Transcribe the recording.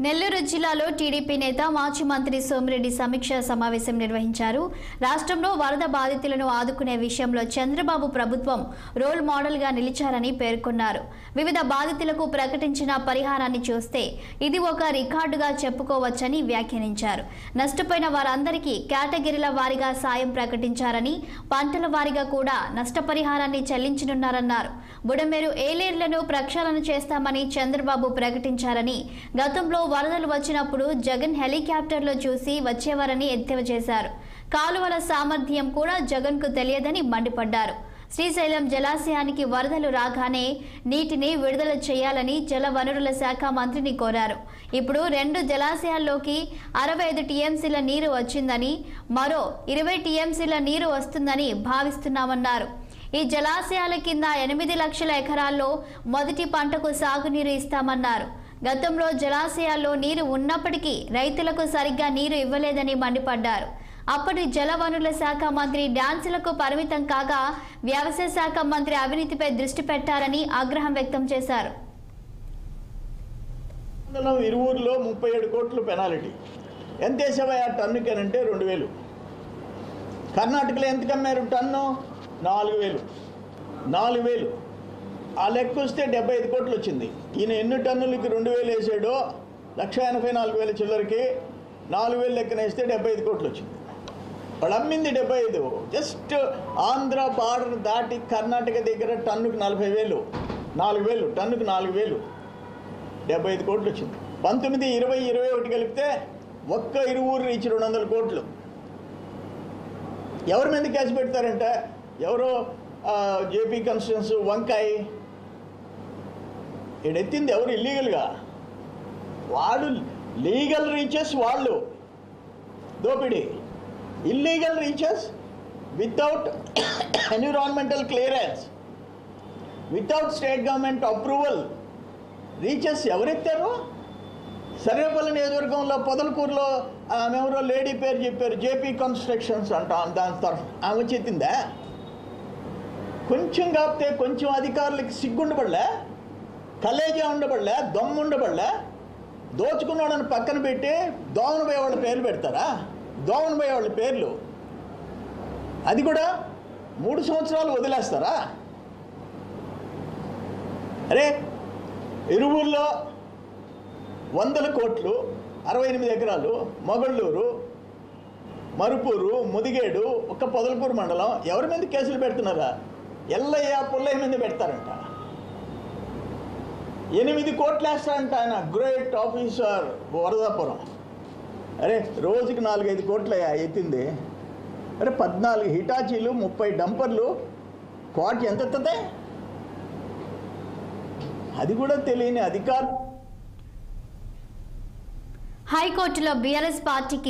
నెల్లూరు జిల్లాలో టీడీపీ నేత మాజీ మంత్రి సోమిరెడ్డి సమీక్ష సమావేశం నిర్వహించారు. రాష్ట్రంలో వరద బాధితులను ఆదుకునే విషయంలో చంద్రబాబు ప్రభుత్వం రోల్ మోడల్ గా నిలిచారని పేర్కొన్నారు. వివిధ బాధితులకు ప్రకటించిన పరిహారాన్ని చూస్తే ఇది ఒక రికార్డుగా చెప్పుకోవచ్చని వ్యాఖ్యానించారు. నష్టపోయిన వారందరికీ కేటగిరీల వారీగా సాయం ప్రకటించారని, పంటల వారీగా కూడా నష్టపరిహారాన్ని చెల్లించనున్నారన్నారు. బుడమేరు ఏలేర్లను ప్రక్షాళన చేస్తామని చంద్రబాబు ప్రకటించారని, గతంలో వరదలు వచ్చినప్పుడు జగన్ హెలికాప్టర్లో చూసి వచ్చేవారని ఎద్దేవా చేశారు. కాలువల సామర్థ్యం కూడా జగన్కు తెలియదని మండిపడ్డారు. శ్రీశైలం జలాశయానికి వరదలు రాగానే నీటిని విడుదల చేయాలని జలవనరుల శాఖ మంత్రిని కోరారు. ఇప్పుడు 2 జలాశయాల్లోకి 65 టీఎంసీల నీరు వచ్చిందని, మరో 20 టీఎంసీల నీరు వస్తుందని భావిస్తున్నామన్నారు. ఈ జలాశయాల కింద 8 లక్షల ఎకరాల్లో మొదటి పంటకు సాగునీరు ఇస్తామన్నారు. గతంలో జలాశయాల్లో నీరు ఉన్నప్పటికీ రైతులకు సరిగ్గా నీరు ఇవ్వలేదని మండిపడ్డారు. అప్పటి జలవనరుల శాఖ మంత్రి డాన్సులకు పరిమితం కాగా వ్యవసాయ శాఖ మంత్రి అవినీతిపై దృష్టి పెట్టారని ఆగ్రహం వ్యక్తం చేశారు. ఇరువురులో 37 కోట్లు పెనాల్టీ. ఎంత వేసావా టన్నుకేనంటే 2000. కర్ణాటకలో ఎంత కమ్మారు టన్ను? 4000. ఆ లెక్క వస్తే 75 కోట్లు వచ్చింది. ఈయన ఎన్ని టన్నులకి 2000 వేసాడో 1,84,000 చిల్లరకి 4000 లెక్కన వేస్తే 75 కోట్లు వచ్చింది. వాళ్ళు అమ్మింది 75. జస్ట్ ఆంధ్ర బార్డర్ దాటి కర్ణాటక దగ్గర టన్నుకు 40,000, 4,000 టన్నుకు 4,000, 75 కోట్లు వచ్చింది. 19, 20, 21 కలిపితే ఒక్క ఇరువురు రీచ్ 200 కోట్లు. ఎవరి మీద కేసు పెడతారంటే ఎవరో జేపీ కన్స్టిట్యూన్స్ వంకాయ ఎడెత్తింది ఎవరు ఇల్లీగల్గా, వాళ్ళు లీగల్ రీచెస్ వాళ్ళు దోపిడీ, illegal reaches without environmental clearance, without state government approval reaches ఎవరెత్తారు? సర్వేపల్లి నియోజకవర్గంలో పొదలకూరులో ఎవరో లేడీ పేరు చెప్పారు, జేపీ కన్స్ట్రక్షన్స్ అంటాం, దాని తరఫు ఆమె చెత్తిందా? కొంచెం కాపితే కొంచెం అధికారులకి సిగ్గుండబడలే, కలేజా ఉండబడలే, దమ్ము ఉండబడలే. దోచుకున్నాడని పక్కన పెట్టి దోమన పోయే వాళ్ళ పేర్లు పెడతారా? దోమన పోయే వాళ్ళ పేర్లు అది కూడా 3 సంవత్సరాలు వదిలేస్తారా? అరే ఇరువుల్లో 100 కోట్లు, 68 ఎకరాలు, మొగళ్ళూరు, మరుపూరు, ముదిగేడు, ఒక్క పొదలకూరు మండలం. ఎవరి మీద కేసులు పెడుతున్నారా? ఎల్లయ్య పుల్లయ్య మీద పెడతారంట. 8 కోట్లు వేస్తారంట ఆయన, గ్రేట్ ఆఫీసర్ వరదాపురం. అరే రోజుకి 4-5 కోట్ల ఎత్తింది. అరే 14 హిటాచీలు, 30 డంపర్లు, కోటి ఎంత ఎత్తుంది? అది కూడా తెలియని అధికారులు. హైకోర్టులో బీఆర్ఎస్ పార్టీకి